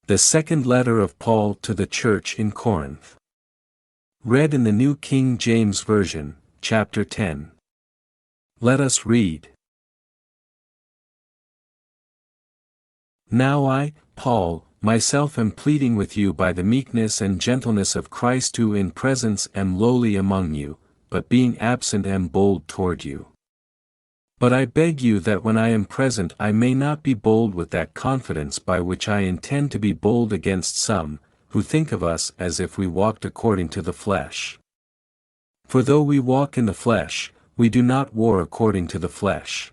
The second letter of Paul to the church in Corinth. Read in the New King James Version, chapter 10. Let us read. Now I, Paul, myself am pleading with you by the meekness and gentleness of Christ, who in presence am lowly among you, but being absent am bold toward you. But I beg you that when I am present I may not be bold with that confidence by which I intend to be bold against some, who think of us as if we walked according to the flesh. For though we walk in the flesh, we do not war according to the flesh.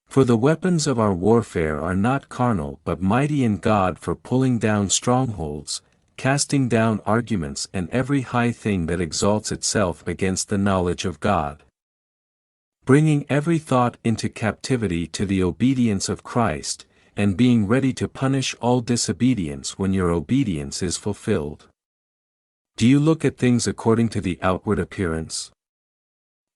For the weapons of our warfare are not carnal but mighty in God for pulling down strongholds, casting down arguments and every high thing that exalts itself against the knowledge of God, bringing every thought into captivity to the obedience of Christ, and being ready to punish all disobedience when your obedience is fulfilled. Do you look at things according to the outward appearance?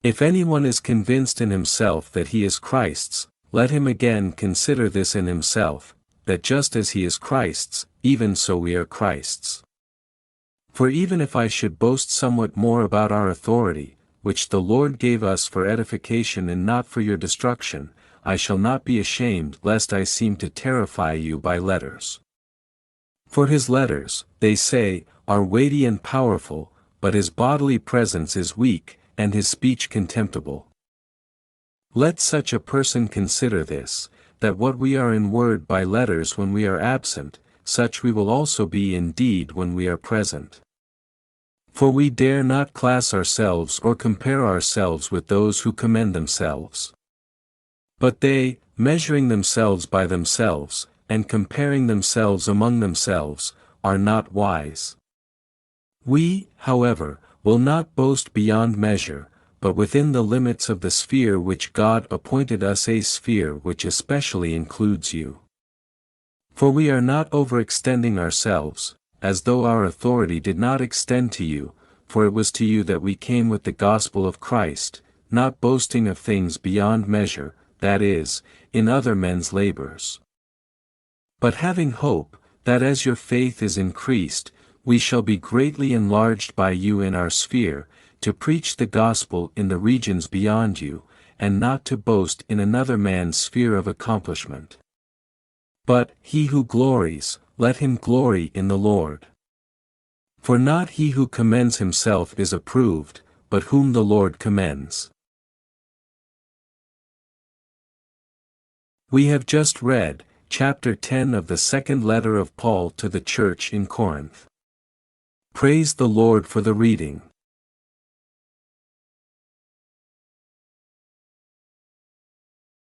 If anyone is convinced in himself that he is Christ's, let him again consider this in himself, that just as he is Christ's, even so we are Christ's. For even if I should boast somewhat more about our authority, which the Lord gave us for edification and not for your destruction, I shall not be ashamed lest I seem to terrify you by letters. For his letters, they say, are weighty and powerful, but his bodily presence is weak, and his speech contemptible. Let such a person consider this, that what we are in word by letters when we are absent, such we will also be in deed when we are present. For we dare not class ourselves or compare ourselves with those who commend themselves. But they, measuring themselves by themselves, and comparing themselves among themselves, are not wise. We, however, will not boast beyond measure, but within the limits of the sphere which God appointed us, a sphere which especially includes you. For we are not overextending ourselves, as though our authority did not extend to you, for it was to you that we came with the gospel of Christ, not boasting of things beyond measure, that is, in other men's labors. But having hope, that as your faith is increased, we shall be greatly enlarged by you in our sphere, to preach the gospel in the regions beyond you, and not to boast in another man's sphere of accomplishment. But, he who glories, let him glory in the Lord. For not he who commends himself is approved, but whom the Lord commends. We have just read, chapter 10 of the second letter of Paul to the church in Corinth. Praise the Lord for the reading.